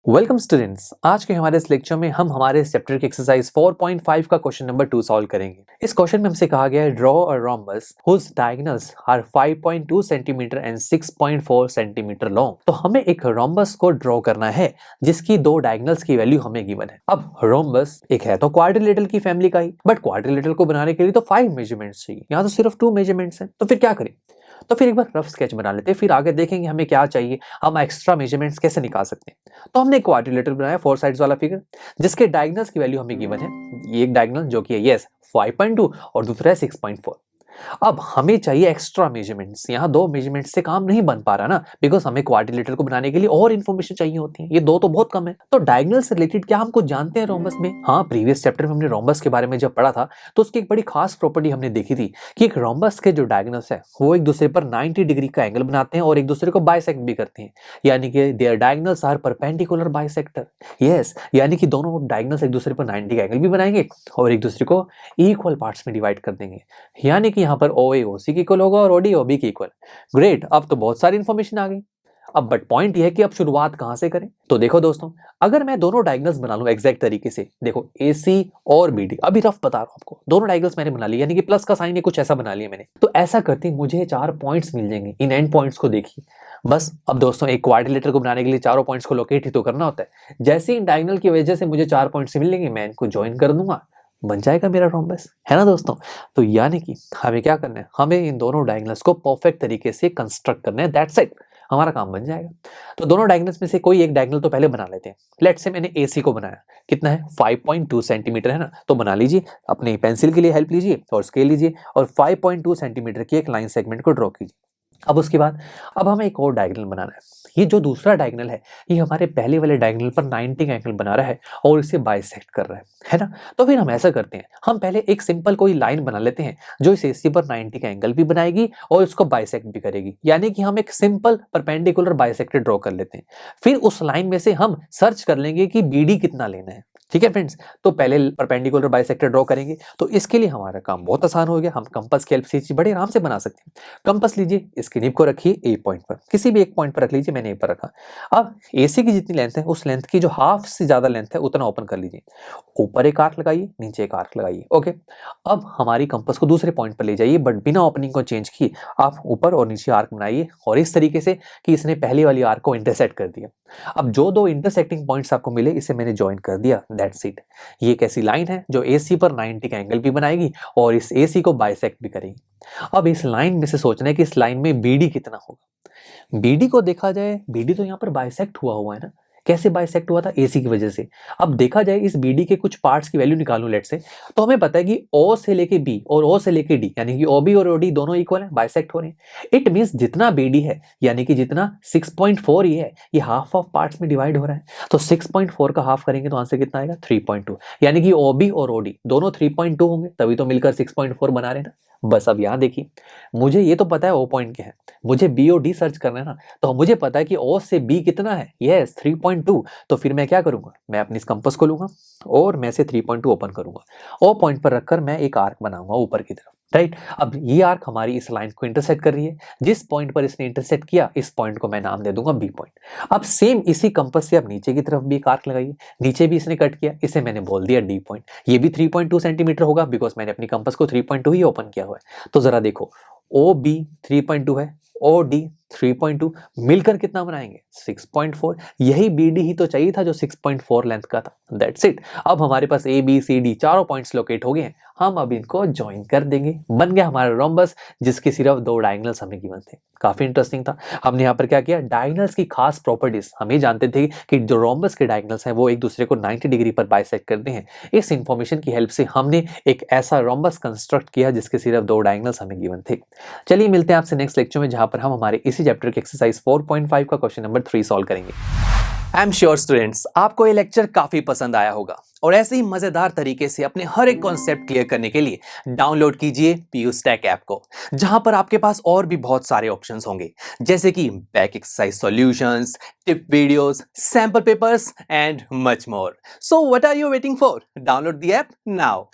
Welcome students, आज के हमारे इस लेक्चर में हम हमारे इस चैप्टर की एक्सरसाइज 4.5 का क्वेश्चन नंबर 2 सॉल्व करेंगे। इस क्वेश्चन में हमसे कहा गया है draw a rhombus whose diagonals are 5.2 centimetre and 6.4 centimetre long. तो हमें एक रोम्बस को ड्रॉ करना है जिसकी दो डायगोनल्स की वैल्यू हमें गिवन है। अब रोम्बस एक है तो क्वाड्रिलेटरल की फैमिली का ही, बट क्वाड्रिलेटरल को बनाने के लिए तो 5 मेजरमेंट्स चाहिए, यहाँ तो सिर्फ 2 मेजरमेंट्स हैं। तो फिर क्या करें? तो फिर एक बार रफ स्केच बना लेते हैं, फिर आगे देखेंगे हमें क्या चाहिए, हम एक्स्ट्रा मेजरमेंट्स कैसे निकाल सकते हैं। तो हमने क्वाड्रिलेटरल बनाया, 4 साइड्स वाला फिगर, जिसके डायगोनल्स की वैल्यू हमें गिवन है। ये एक डायगोनल जो कि है यस 5.2 और दूसरा है 6.4। अब हमें चाहिए एक्स्ट्रा मेजरमेंट्स। यहाँ दो मेजरमेंट्स से काम नहीं बन पा रहा ना, बिकॉज हमें क्वाड्रिलेटरल को बनाने के लिए और इन्फॉर्मेशन चाहिए होती है, ये दो तो बहुत कम है। तो डायगोनल से रिलेटेड क्या हमको जानते हैं रोम्बस में? हाँ, प्रीवियस चैप्टर में हमने रोम्बस के बारे में जब पढ़ा था तो उसकी एक बड़ी खास प्रॉपर्टी हमने देखी थी कि एक रोम्बस के जो डायगोनल्स है वो एक दूसरे पर 90 डिग्री का एंगल बनाते हैं और एक दूसरे को बाइसेक्ट भी करते हैं, यानी कि their diagonals are perpendicular bisector. Yes, यानी कि दोनों डायगोनल्स एक दूसरे पर 90 का एंगल भी बनाएंगे और एक दूसरे को इक्वल पार्ट्स में डिवाइड कर देंगे, यानी कि यहाँ पर OA OC की इक्वल होगा और OD OB की इक्वल। ग्रेट, अब तो बहुत सारी इंफॉर्मेशन आ गई। अब बट पॉइंट ये है कि अब शुरुआत कहां से करें? तो देखो दोस्तों, अगर मैं दोनों डायगोनल्स बना लूं एग्जैक्ट तरीके से, देखो AC और BD, अभी रफ बता रहा हूं आपको, दोनों डायगोनल्स मैंने बना लिए, यानी कि प्लस का साइन है कुछ ऐसा बना लिया मैंने। तो ऐसा करते मुझे 4 पॉइंट्स मिल जाएंगे। इन एंड पॉइंट्स को देखिए बस। अब दोस्तों, एक क्वाड्रिलेटरल को बनाने के लिए चारों पॉइंट्स को लोकेट ही तो करना होता है। जैसे ही इन डायगोनल की वजह से मुझे 4 पॉइंट्स मिलेंगे, मैं इनको ज्वाइन कर दूंगा, बन जाएगा मेरा रोम्बस, है ना दोस्तों। तो यानी कि हमें क्या करना है, हमें इन दोनों डायगोनल्स को परफेक्ट तरीके से कंस्ट्रक्ट करना है, दैट्स इट, हमारा काम बन जाएगा। तो दोनों डायगोनल्स में से कोई एक डायगोनल तो पहले बना लेते हैं। लेट्स से मैंने AC को बनाया, कितना है 5.2 सेंटीमीटर है ना, तो बना लीजिए, अपनी पेंसिल के लिए हेल्प लीजिए और स्केल लीजिए और 5.2 सेंटीमीटर की एक लाइन सेगमेंट को ड्रॉ कीजिए। अब उसके बाद अब हमें एक और डायगोनल बनाना है। ये जो दूसरा डायगोनल है ये हमारे पहले वाले डायगोनल पर 90 का एंगल बना रहा है और इसे बाइसेक्ट कर रहा है ना। तो फिर हम ऐसा करते हैं, हम पहले एक सिंपल कोई लाइन बना लेते हैं जो इस AC पर 90 का एंगल भी बनाएगी और इसको बाइसेक्ट भी करेगी, यानी कि हम एक सिंपल परपेंडिकुलर बाइसेक्टर ड्रॉ कर लेते हैं। फिर उस लाइन में से हम सर्च कर लेंगे कि BD कितना लेना है। ठीक है फ्रेंड्स, तो पहले परपेंडिकुलर बाइसेक्टर ड्रॉ करेंगे। तो इसके लिए हमारा काम बहुत आसान हो गया, हम कंपास की हेल्प से बड़े आराम से बना सकते हैं। कंपास लीजिए, इसकी नीब को रखिए A पॉइंट पर, किसी भी एक पॉइंट पर रख लीजिए, मैंने A पर रखा। अब AC की जितनी लेंथ है उस लेंथ की जो हाफ से ज्यादा लेंथ है उतना ओपन कर लीजिए। ऊपर एक आर्क लगाइए, नीचे एक आर्क लगाइए। ओके, अब हमारी कंपास को दूसरे पॉइंट पर ले जाइए, बट बिना ओपनिंग को चेंज किए आप ऊपर और नीचे आर्क बनाइए और इस तरीके से कि इसने पहली वाली आर्क को इंटरसेक्ट कर दिया। अब जो दो इंटरसेक्टिंग पॉइंट्स आपको मिले इसे मैंने ज्वाइन कर दिया, दैट्स इट। ये एक ऐसी लाइन है जो AC पर 90 का एंगल भी बनाएगी और इस AC को बाइसेक्ट भी करेगी। अब इस लाइन में से सोचना है कि इस लाइन में BD कितना होगा। BD को देखा जाए, BD तो यहाँ पर बाइसेक्ट हुआ है ना। कैसे बाइसेक्ट हुआ था? AC की वजह से। अब देखा जाए इस BD के कुछ पार्ट्स की वैल्यू निकालूं लेट से, तो हमें पता है कि O से लेके B और O से लेके D, यानी कि OB और OD दोनों इक्वल हैं, बाइसेक्ट हो रहे हैं। इट मींस जितना BD है, यानी कि जितना 6.4 ये है, ये हाफ ऑफ पार्ट्स में डिवाइड हो रहा है। तो 6.4 का हाफ करेंगे तो आंसर कितना आएगा? 3.2, यानी कि OB और OD दोनों 3.2 होंगे, तभी तो मिलकर 6.4 बना रहे हैं ना। बस अब यहाँ देखिए, मुझे ये तो पता है O पॉइंट क्या है, मुझे B और D सर्च करना है ना, तो मुझे पता है कि O से B कितना है, यस 3.2। तो फिर मैं क्या करूंगा, मैं अपनी इस कंपास को लूंगा और मैं से 3.2 ओपन करूंगा। O पॉइंट पर रखकर मैं एक आर्क बनाऊंगा ऊपर की तरफ, राइट। अब ये आर्क हमारी इस लाइन को इंटरसेक्ट कर रही है, जिस पॉइंट पर इसने इंटरसेक्ट किया इस पॉइंट को मैं नाम दे दूंगा B पॉइंट। अब सेम इसी कंपास से अब नीचे की तरफ भी एक आर्क लगाइए, नीचे भी इसने कट किया, इसे मैंने बोल दिया D पॉइंट। ये भी 3.2 सेंटीमीटर होगा बिकॉज मैंने अपनी कंपास को 3.2 ही ओपन किया हुआ है। तो जरा देखो, OB 3.2 है, OD 3.2, मिलकर कितना बनाएंगे? 6.4। यही BD ही तो चाहिए था जो 6.4 लेंथ का था, दैट्स इट। अब हमारे पास ABCD चारों पॉइंट्स लोकेट हो गए हैं, हम अब इनको ज्वाइन कर देंगे, बन गया हमारा रोम्बस जिसके सिर्फ दो डायगोनल्स हमें गिवन थे। काफी इंटरेस्टिंग था। हमने यहाँ पर क्या किया, डायगोनल्स की खास प्रॉपर्टीज, हम ये जानते थे कि जो रोम्बस के डायगोनल्स हैं वो एक दूसरे को 90 डिग्री पर बाइसेक्ट करते हैं। इस इंफॉर्मेशन की हेल्प से हमने एक ऐसा रोम्बस कंस्ट्रक्ट किया जिसके सिर्फ दो डायगोनल्स हमें गिवन थे। चलिए मिलते हैं आपसे नेक्स्ट लेक्चर में, जहां पर हम हमारे इसी चैप्टर के एक्सरसाइज 4.5 का क्वेश्चन नंबर 3 सॉल्व करेंगे। आई एम श्योर स्टूडेंट्स, आपको ये लेक्चर काफी पसंद आया होगा और ऐसे ही मजेदार तरीके से अपने हर एक कॉन्सेप्ट क्लियर करने के लिए डाउनलोड कीजिए PUStack ऐप को, जहां पर आपके पास और भी बहुत सारे ऑप्शंस होंगे, जैसे कि back exercise solutions, tip videos, sample papers and much more. So what are you waiting for? Download the app now.